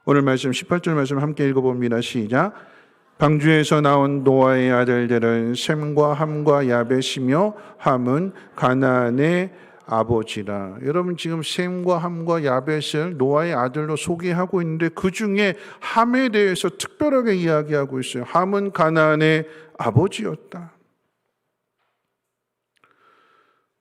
[SPEAKER 1] 오늘 말씀 18절 말씀 함께 읽어봅니다. 시작. 방주에서 나온 노아의 아들들은 셈과 함과 야벳이며 함은 가나안의 아버지라. 여러분, 지금 셈과 함과 야벳을 노아의 아들로 소개하고 있는데 그 중에 함에 대해서 특별하게 이야기하고 있어요. 함은 가나안의 아버지였다.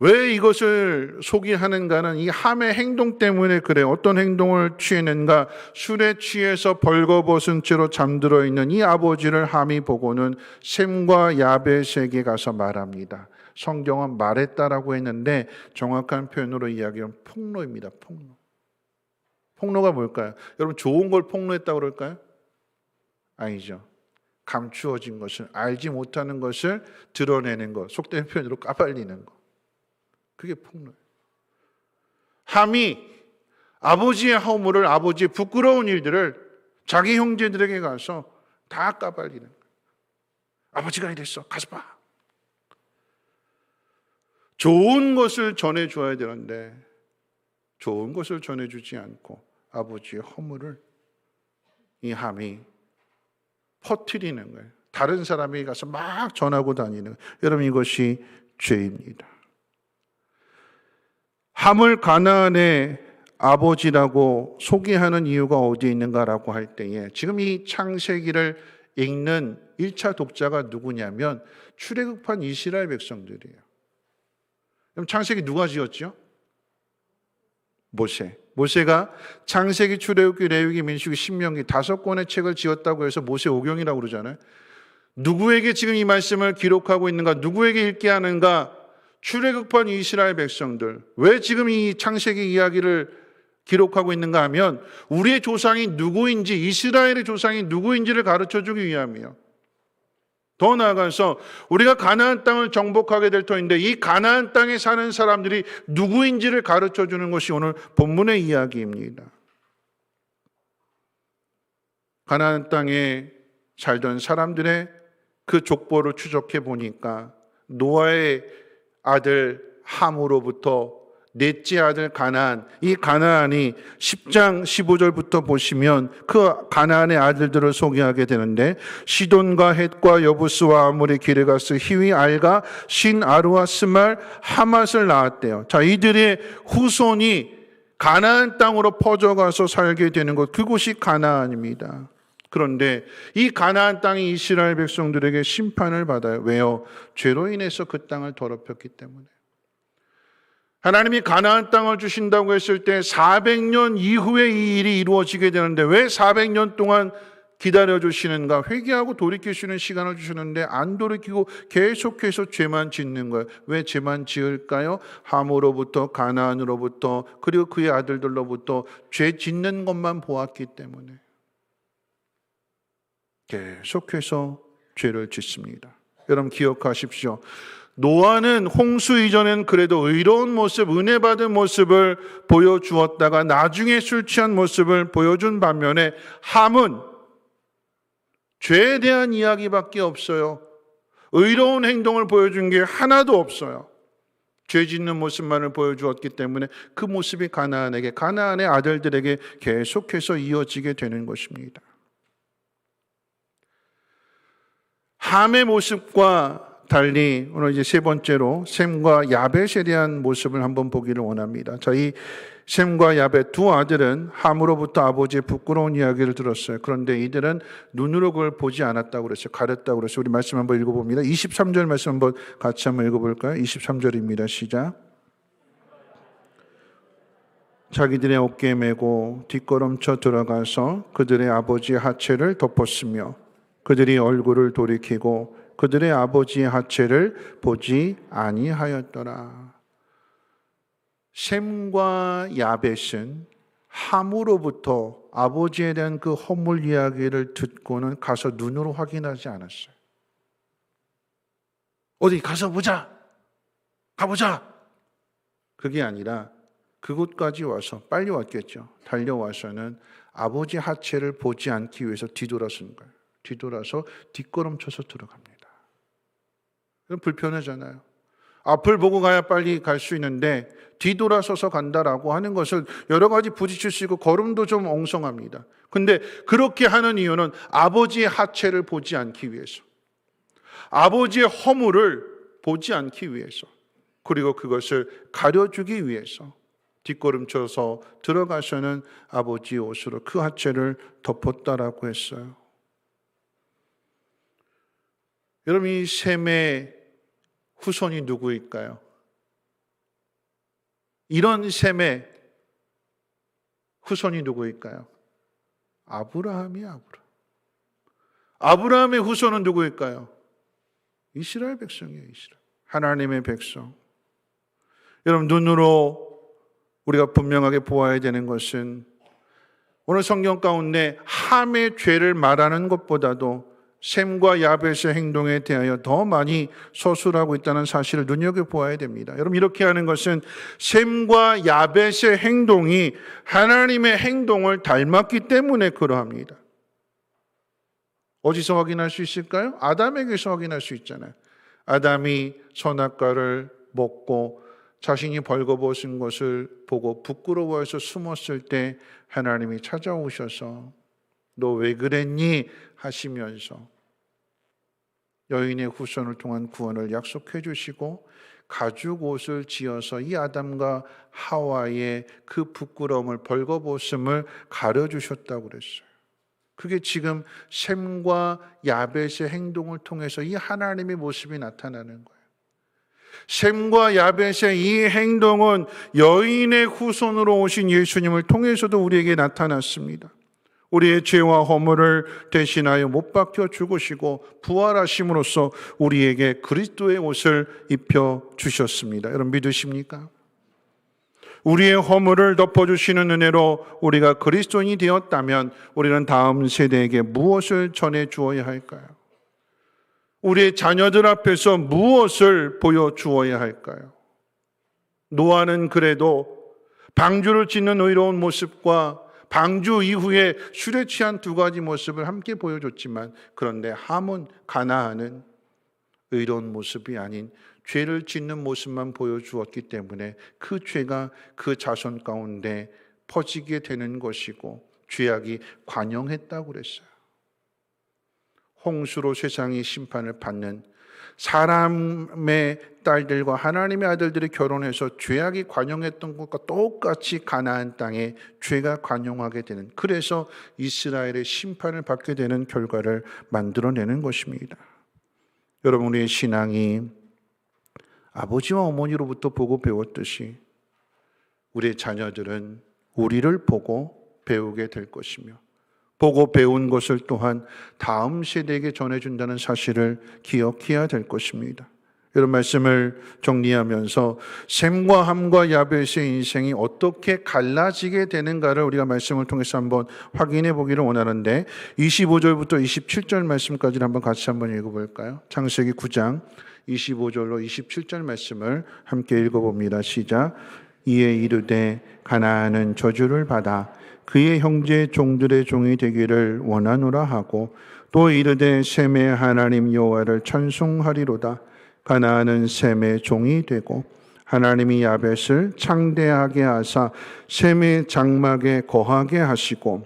[SPEAKER 1] 왜 이것을 소개하는가는 이 함의 행동 때문에 그래요. 어떤 행동을 취했는가? 술에 취해서 벌거벗은 채로 잠들어 있는 이 아버지를 함이 보고는 셈과 야벳에게 가서 말합니다. 성경은 말했다라고 했는데 정확한 표현으로 이야기하면 폭로입니다. 폭로. 폭로가 뭘까요? 여러분, 좋은 걸 폭로했다고 그럴까요? 아니죠. 감추어진 것을, 알지 못하는 것을 드러내는 것, 속된 표현으로 까발리는 것. 그게 폭로예요. 함이 아버지의 허물을, 아버지의 부끄러운 일들을 자기 형제들에게 가서 다 까발리는 거예요. 아버지가 이랬어, 가서 봐. 좋은 것을 전해줘야 되는데 좋은 것을 전해주지 않고 아버지의 허물을 이 함이 퍼뜨리는 거예요. 다른 사람이 가서 막 전하고 다니는 거예요. 여러분, 이것이 죄입니다. 함을 가나안의 아버지라고 소개하는 이유가 어디에 있는가라고 할 때에, 지금 이 창세기를 읽는 1차 독자가 누구냐면 출애굽한 이스라엘 백성들이에요. 그럼 창세기 누가 지었죠? 모세. 모세가 창세기, 출애굽기, 레위기, 민수기, 신명기 5권의 책을 지었다고 해서 모세 오경이라고 그러잖아요. 누구에게 지금 이 말씀을 기록하고 있는가? 누구에게 읽게 하는가? 출애굽한 이스라엘 백성들. 왜 지금 이 창세기 이야기를 기록하고 있는가 하면 우리의 조상이 누구인지, 이스라엘의 조상이 누구인지를 가르쳐주기 위함이에요. 더 나아가서 우리가 가나안 땅을 정복하게 될 터인데 이 가나안 땅에 사는 사람들이 누구인지를 가르쳐주는 것이 오늘 본문의 이야기입니다. 가나안 땅에 살던 사람들의 그 족보를 추적해 보니까 노아의 아들 함으로부터 넷째 아들 가나안, 이 가나안이 10장 15절부터 보시면 그 가나안의 아들들을 소개하게 되는데, 시돈과 헷과 여부스와 아모리, 기르가스, 히위, 알가, 신, 아루와 스말, 하맛을 낳았대요. 자, 이들의 후손이 가나안 땅으로 퍼져가서 살게 되는 것, 그곳이 가나안입니다. 그런데 이 가나안 땅이 이스라엘 백성들에게 심판을 받아요. 왜요? 죄로 인해서 그 땅을 더럽혔기 때문에. 하나님이 가나안 땅을 주신다고 했을 때 400년 이후에 이 일이 이루어지게 되는데 왜 400년 동안 기다려주시는가? 회개하고 돌이킬 수 있는 시간을 주시는데 안 돌이키고 계속해서 죄만 짓는 거예요. 왜 죄만 지을까요? 함으로부터, 가나안으로부터, 그리고 그의 아들들로부터 죄 짓는 것만 보았기 때문에 계속해서 죄를 짓습니다. 여러분, 기억하십시오. 노아는 홍수 이전엔 그래도 의로운 모습, 은혜 받은 모습을 보여주었다가 나중에 술 취한 모습을 보여준 반면에 함은 죄에 대한 이야기밖에 없어요. 의로운 행동을 보여준 게 하나도 없어요. 죄 짓는 모습만을 보여주었기 때문에 그 모습이 가나안의 아들들에게 계속해서 이어지게 되는 것입니다. 함의 모습과 달리 오늘 이제 세 번째로 셈과 야벳에 대한 모습을 한번 보기를 원합니다. 이 셈과 야벳 두 아들은 함으로부터 아버지의 부끄러운 이야기를 들었어요. 그런데 이들은 눈으로 그걸 보지 않았다고 그랬어요. 가렸다고 그랬어요. 우리 말씀 한번 읽어봅니다. 23절 말씀 한번 같이 한번 읽어볼까요? 23절입니다. 시작. 자기들의 어깨에 메고 뒷걸음쳐 들어가서 그들의 아버지의 하체를 덮었으며 그들이 얼굴을 돌이키고 그들의 아버지의 하체를 보지 아니하였더라. 셈과 야벳은 함으로부터 아버지에 대한 그 허물 이야기를 듣고는 가서 눈으로 확인하지 않았어요. 어디 가서 보자. 가보자. 그게 아니라 그곳까지 와서 빨리 왔겠죠. 달려와서는 아버지 하체를 보지 않기 위해서 뒤돌아선 거예요. 뒤돌아서 뒷걸음쳐서 들어갑니다. 그럼 불편하잖아요. 앞을 보고 가야 빨리 갈 수 있는데 뒤돌아서서 간다라고 하는 것을 여러 가지 부딪힐 수 있고 걸음도 좀 엉성합니다. 근데 그렇게 하는 이유는 아버지의 하체를 보지 않기 위해서, 아버지의 허물을 보지 않기 위해서, 그리고 그것을 가려주기 위해서 뒷걸음쳐서 들어가서는 아버지의 옷으로 그 하체를 덮었다라고 했어요. 여러분, 이 셈의 후손이 누구일까요? 이런 셈의 후손이 누구일까요? 아브라함이에요. 아브라함의 후손은 누구일까요? 이스라엘 백성이에요. 이스라엘. 하나님의 백성. 여러분, 눈으로 우리가 분명하게 보아야 되는 것은 오늘 성경 가운데 함의 죄를 말하는 것보다도 셈과 야벳의 행동에 대하여 더 많이 서술하고 있다는 사실을 눈여겨보아야 됩니다. 여러분, 이렇게 하는 것은 셈과 야벳의 행동이 하나님의 행동을 닮았기 때문에 그러합니다. 어디서 확인할 수 있을까요? 아담에게서 확인할 수 있잖아요. 아담이 선악과를 먹고 자신이 벌거벗은 것을 보고 부끄러워해서 숨었을 때 하나님이 찾아오셔서 너 왜 그랬니? 하시면서 여인의 후손을 통한 구원을 약속해 주시고 가죽 옷을 지어서 이 아담과 하와의 그 부끄러움을 벌거벗음을 가려주셨다고 그랬어요. 그게 지금 셈과 야벳의 행동을 통해서 이 하나님의 모습이 나타나는 거예요. 셈과 야벳의 이 행동은 여인의 후손으로 오신 예수님을 통해서도 우리에게 나타났습니다. 우리의 죄와 허물을 대신하여 못 박혀 죽으시고 부활하심으로써 우리에게 그리스도의 옷을 입혀 주셨습니다. 여러분, 믿으십니까? 우리의 허물을 덮어주시는 은혜로 우리가 그리스도인이 되었다면 우리는 다음 세대에게 무엇을 전해 주어야 할까요? 우리의 자녀들 앞에서 무엇을 보여주어야 할까요? 노아는 그래도 방주를 짓는 의로운 모습과 방주 이후에 술에 취한 두 가지 모습을 함께 보여줬지만, 그런데 함은, 가나안은 의로운 모습이 아닌 죄를 짓는 모습만 보여주었기 때문에 그 죄가 그 자손 가운데 퍼지게 되는 것이고 죄악이 관영했다고 그랬어요. 홍수로 세상이 심판을 받는, 사람의 딸들과 하나님의 아들들이 결혼해서 죄악이 관영했던 것과 똑같이 가나안 땅에 죄가 관영하게 되는, 그래서 이스라엘의 심판을 받게 되는 결과를 만들어내는 것입니다. 여러분, 우리의 신앙이 아버지와 어머니로부터 보고 배웠듯이 우리의 자녀들은 우리를 보고 배우게 될 것이며, 보고 배운 것을 또한 다음 세대에게 전해준다는 사실을 기억해야 될 것입니다. 이런 말씀을 정리하면서 셈과 함과 야벳의 인생이 어떻게 갈라지게 되는가를 우리가 말씀을 통해서 한번 확인해 보기를 원하는데, 25절부터 27절 말씀까지를 한번 같이 한번 읽어볼까요? 창세기 9장 25절로 27절 말씀을 함께 읽어봅니다. 시작. 이에 이르되 가나안은 저주를 받아 그의 형제 종들의 종이 되기를 원하노라 하고, 또 이르되 셈의 하나님 여호와를 찬송하리로다. 가나안은 셈의 종이 되고 하나님이 야벳을 창대하게 하사 셈의 장막에 거하게 하시고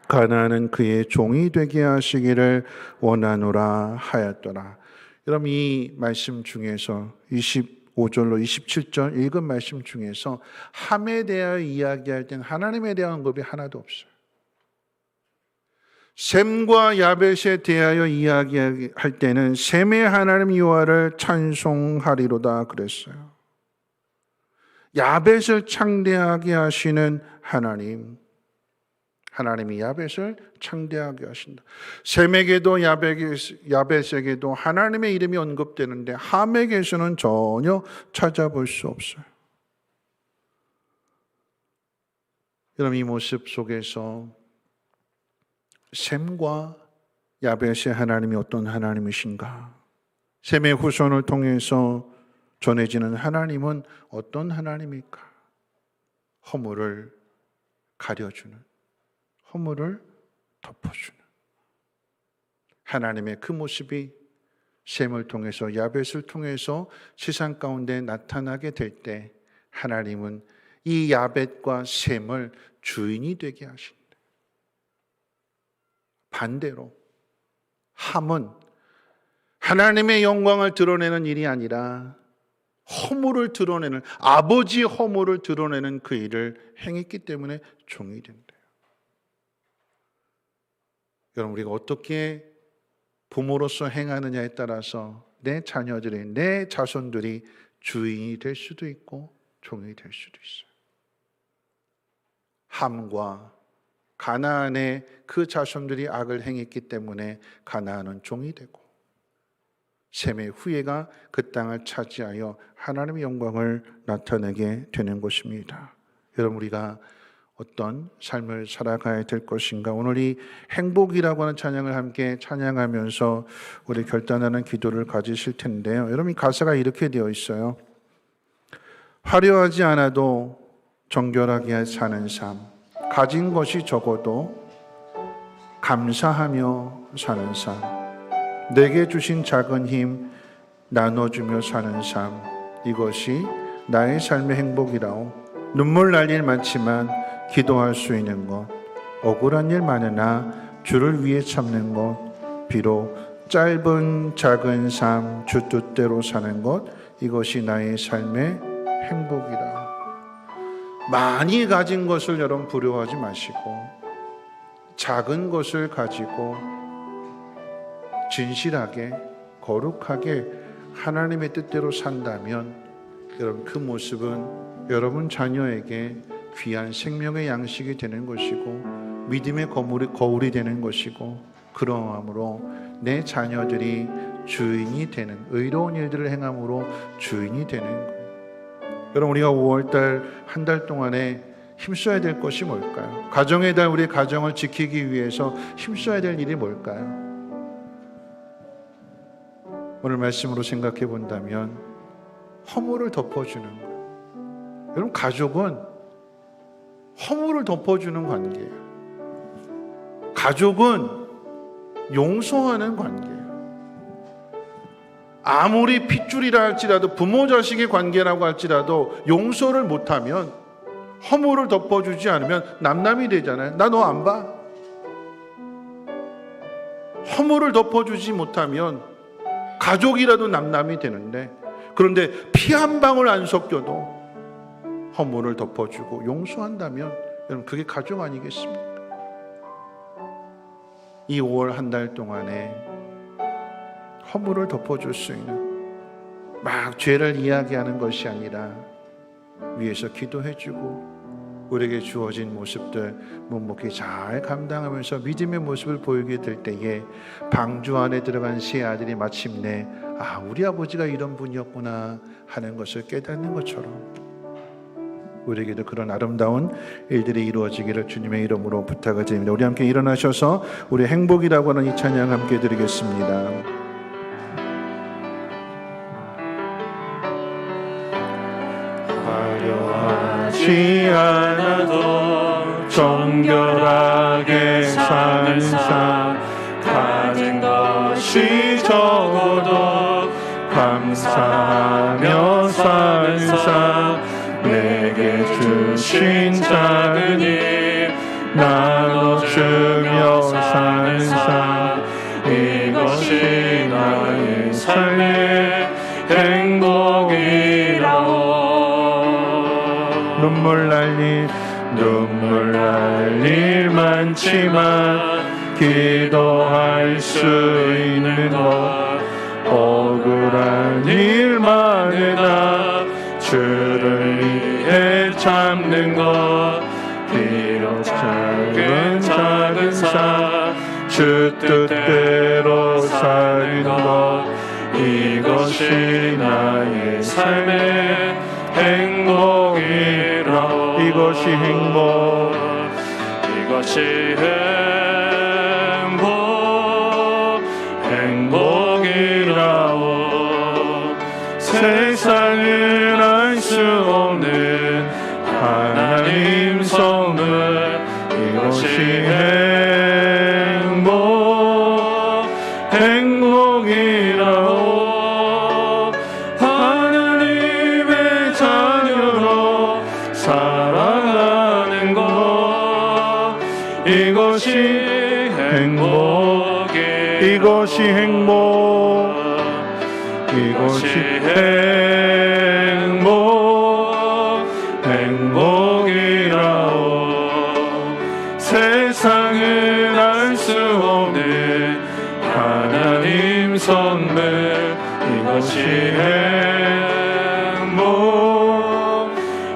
[SPEAKER 1] 가나안은 그의 종이 되게 하시기를 원하노라 하였더라. 그럼 이 말씀 중에서 25절로 27절 읽은 말씀 중에서 함에 대하여 이야기할 때는 하나님에 대한 언급이 하나도 없어요. 셈과 야벳에 대하여 이야기할 때는 셈의 하나님 여호와를 찬송하리로다 그랬어요. 야벳을 창대하게 하시는 하나님, 하나님이 야벳을 창대하게 하신다. 셈에게도 야벳에게도 하나님의 이름이 언급되는데 함에게서는 전혀 찾아볼 수 없어요. 여러분, 이 모습 속에서 셈과 야벳의 하나님이 어떤 하나님이신가? 셈의 후손을 통해서 전해지는 하나님은 어떤 하나님일까? 허물을 가려주는, 허물을 덮어주는 하나님의 그 모습이 셈을 통해서 야벳을 통해서 세상 가운데 나타나게 될 때 하나님은 이 야벳과 셈을 주인이 되게 하신다. 반대로 함은 하나님의 영광을 드러내는 일이 아니라 허물을 드러내는, 아버지의 허물을 드러내는 그 일을 행했기 때문에 종이 된대요. 여러분, 우리가 어떻게 부모로서 행하느냐에 따라서 내 자녀들이, 내 자손들이 주인이 될 수도 있고 종이 될 수도 있어요. 함과 가나안의 그 자손들이 악을 행했기 때문에 가나안은 종이 되고 셈의 후예가 그 땅을 차지하여 하나님의 영광을 나타내게 되는 것입니다. 여러분, 우리가 어떤 삶을 살아가야 될 것인가? 오늘 이 행복이라고 하는 찬양을 함께 찬양하면서 우리 결단하는 기도를 가지실 텐데요. 여러분, 가사가 이렇게 되어 있어요. 화려하지 않아도 정결하게 사는 삶, 가진 것이 적어도 감사하며 사는 삶, 내게 주신 작은 힘 나눠주며 사는 삶, 이것이 나의 삶의 행복이라오. 눈물 날 일 많지만 기도할 수 있는 것, 억울한 일 많으나 주를 위해 참는 것, 비록 짧은 작은 삶 주 뜻대로 사는 것, 이것이 나의 삶의 행복이라. 많이 가진 것을 여러분 부러워하지 마시고 작은 것을 가지고 진실하게 거룩하게 하나님의 뜻대로 산다면 여러분, 그 모습은 여러분 자녀에게 귀한 생명의 양식이 되는 것이고 믿음의 거울이 되는 것이고, 그러함으로 내 자녀들이 주인이 되는, 의로운 일들을 행함으로 주인이 되는 거예요. 여러분, 우리가 5월달 한 달 동안에 힘써야 될 것이 뭘까요? 가정의 달, 우리 가정을 지키기 위해서 힘써야 될 일이 뭘까요? 오늘 말씀으로 생각해 본다면 허물을 덮어주는 거예요. 여러분, 가족은 허물을 덮어주는 관계예요. 가족은 용서하는 관계예요. 아무리 핏줄이라 할지라도, 부모 자식의 관계라고 할지라도 용서를 못하면, 허물을 덮어주지 않으면 남남이 되잖아요. 나 너 안 봐. 허물을 덮어주지 못하면 가족이라도 남남이 되는데, 그런데 피 한 방울 안 섞여도 허물을 덮어주고 용서한다면 여러분, 그게 가족 아니겠습니까? 이 5월 한 달 동안에 허물을 덮어줄 수 있는, 막 죄를 이야기하는 것이 아니라 위에서 기도해주고 우리에게 주어진 모습들 묵묵히 잘 감당하면서 믿음의 모습을 보이게 될 때에 방주 안에 들어간 세 아들이 마침내 우리 아버지가 이런 분이었구나 하는 것을 깨닫는 것처럼 우리에게도 그런 아름다운 일들이 이루어지기를 주님의 이름으로 부탁을 드립니다. 우리 함께 일어나셔서 우리 행복이라고 하는 이 찬양 함께 드리겠습니다.
[SPEAKER 2] 화려하지 않아도 정결하게 사는 삶, 가진 것이 적어도 감사하며 사는 삶, 행복이라오. 눈물 날 일 많지만 기도할 수 있는 것, 억울한 일만이나 주를 위해 참는 것, 비록 작은 사 주 뜻대로 사는 것, 이것이 나의 삶의 행복이라. 이것이 행복이라오. 세상은 알 수 없는 하나님 선물, 이것이 행복이라오. 하나님의 자녀로 살아가는 것, 이것이 행복이라오. 세상은 알 수 없는 하나님 선물, 이것이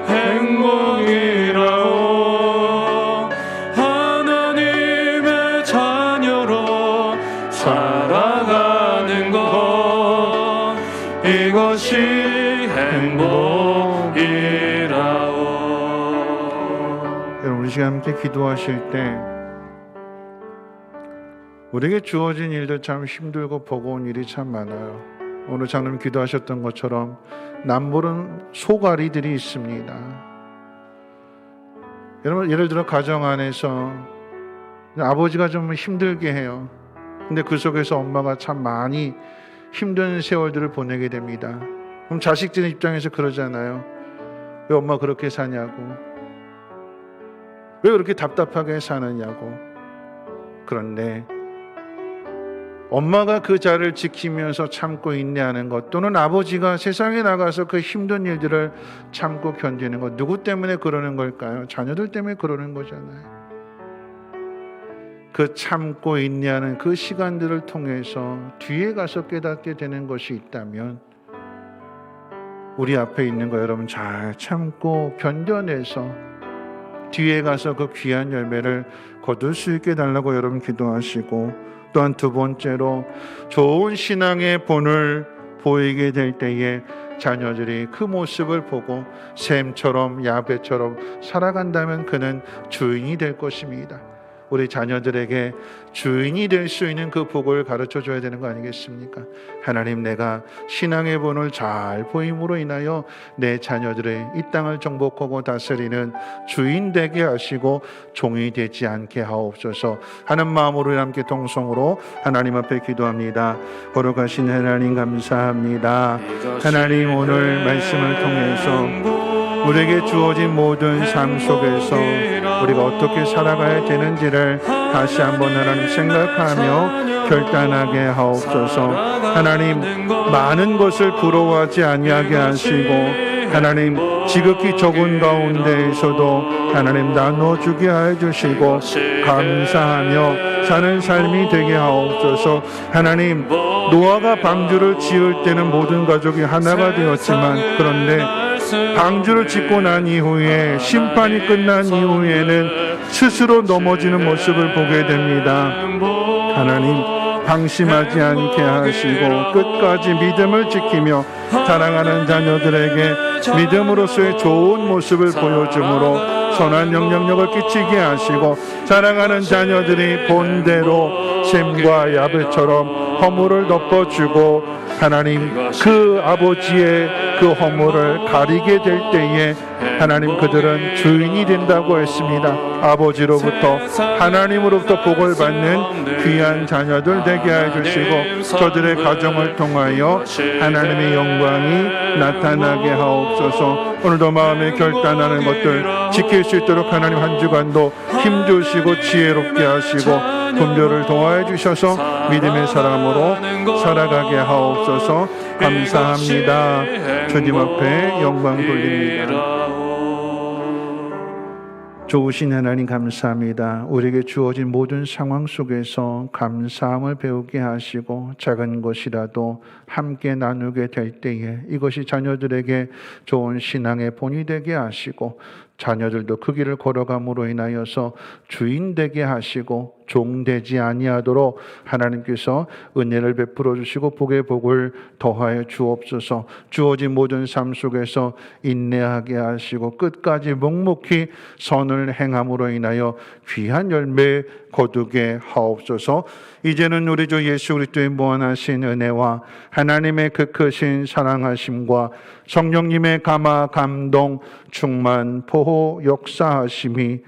[SPEAKER 2] 행복이라오. 하나님의 자녀로 살아가는 것, 이것이 행복이라오.
[SPEAKER 1] 여러분, 우리 시간 함께 기도하실 때 우리에게 주어진 일들 참 힘들고 버거운 일이 참 많아요. 오늘 장로님 기도하셨던 것처럼 남모른 소갈이들이 있습니다. 여러분, 예를 들어 가정 안에서 아버지가 좀 힘들게 해요. 근데 그 속에서 엄마가 참 많이 힘든 세월들을 보내게 됩니다. 그럼 자식들 입장에서 그러잖아요. 왜 엄마 그렇게 사냐고, 왜 그렇게 답답하게 사느냐고. 그런데 엄마가 그 자를 지키면서 참고 인내하는 것, 또는 아버지가 세상에 나가서 그 힘든 일들을 참고 견디는 것, 누구 때문에 그러는 걸까요? 자녀들 때문에 그러는 거잖아요. 그 참고 인내하는 그 시간들을 통해서 뒤에 가서 깨닫게 되는 것이 있다면, 우리 앞에 있는 거 여러분 잘 참고 견뎌내서 뒤에 가서 그 귀한 열매를 거둘 수 있게 달라고 여러분 기도하시고, 또한 두 번째로 좋은 신앙의 본을 보이게 될 때에 자녀들이 그 모습을 보고 샘처럼 야베처럼 살아간다면 그는 주인이 될 것입니다. 우리 자녀들에게 주인이 될 수 있는 그 복을 가르쳐 줘야 되는 거 아니겠습니까? 하나님, 내가 신앙의 본을 잘 보임으로 인하여 내 자녀들의 이 땅을 정복하고 다스리는 주인 되게 하시고 종이 되지 않게 하옵소서 하는 마음으로 함께 동성으로 하나님 앞에 기도합니다. 거룩하신 하나님, 감사합니다. 하나님, 오늘 말씀을 통해서 우리에게 주어진 모든 삶 속에서 우리가 어떻게 살아가야 되는지를 다시 한번 하나님 생각하며 결단하게 하옵소서. 하나님, 많은 것을 부러워하지 아니하게 하시고, 하나님, 지극히 적은 가운데에서도 하나님 나눠주게 해주시고 감사하며 사는 삶이 되게 하옵소서. 하나님, 노아가 방주를 지을 때는 모든 가족이 하나가 되었지만, 그런데 방주를 짓고 난 이후에, 심판이 끝난 이후에는 스스로 넘어지는 모습을 보게 됩니다. 하나님, 방심하지 않게 하시고 끝까지 믿음을 지키며 사랑하는 자녀들에게 믿음으로서의 좋은 모습을 보여줌으로 선한 영향력을 끼치게 하시고, 사랑하는 자녀들이 본대로 샘과 야베처럼 허물을 덮어주고, 하나님, 그 아버지의 그 허물을 가리게 될 때에 하나님, 그들은 주인이 된다고 했습니다. 아버지로부터, 하나님으로부터 복을 받는 귀한 자녀들 되게 해주시고, 저들의 가정을 통하여 하나님의 영광이 나타나게 하옵소서. 오늘도 마음에 결단하는 것들 지킬 수 있도록 하나님 한 주간도 힘주시고 지혜롭게 하시고 분별을 도와해 주셔서 믿음의 사람으로 살아가게 하옵소서. 감사합니다. 주님 앞에 영광 돌립니다. 좋으신 하나님 감사합니다. 우리에게 주어진 모든 상황 속에서 감사함을 배우게 하시고 작은 것이라도 함께 나누게 될 때에 이것이 자녀들에게 좋은 신앙의 본이 되게 하시고 자녀들도 그 길을 걸어감으로 인하여서 주인 되게 하시고 종 되지 아니하도록 하나님께서 은혜를 베풀어 주시고 복의 복을 더하여 주옵소서. 주어진 모든 삶 속에서 인내하게 하시고 끝까지 묵묵히 선을 행함으로 인하여 귀한 열매 거두게 하옵소서. 이제는 우리 주 예수 그리스도의 무한하신 은혜와 하나님의 그 크신 사랑하심과 성령님의 감화 감동 충만 보호 역사하심이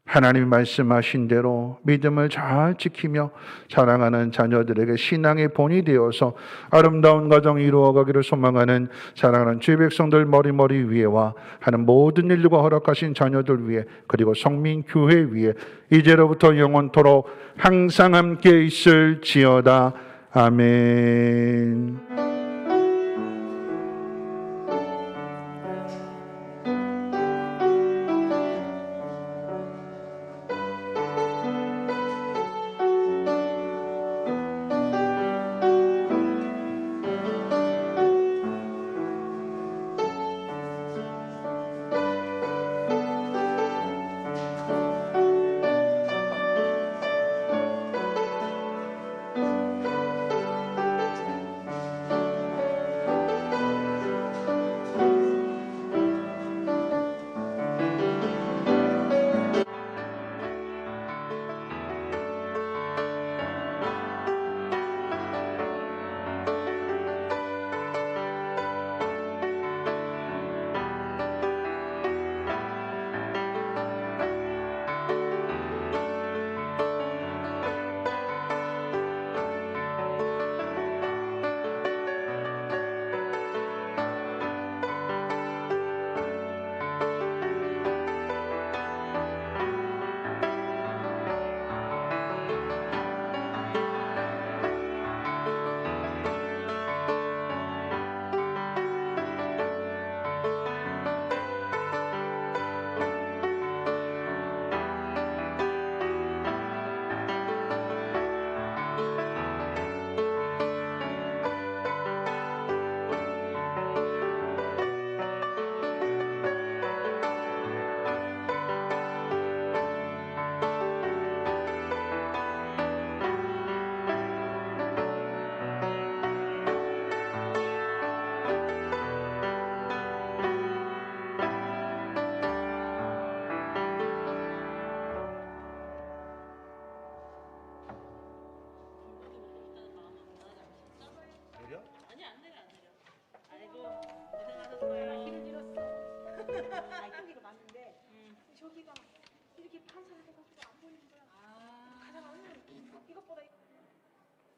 [SPEAKER 1] 하나님이 말씀하신 대로 믿음을 잘 지키며 사랑하는 자녀들에게 신앙의 본이 되어서 아름다운 가정 이루어가기를 소망하는 사랑하는 주의 백성들 머리머리 위에와 하는 모든 일들과 허락하신 자녀들 위에 그리고 성민교회 위에 이제로부터 영원토록 항상 함께 있을지어다. 아멘.
[SPEAKER 5] 아이고 고생하셨어요. 힘을 잃었어.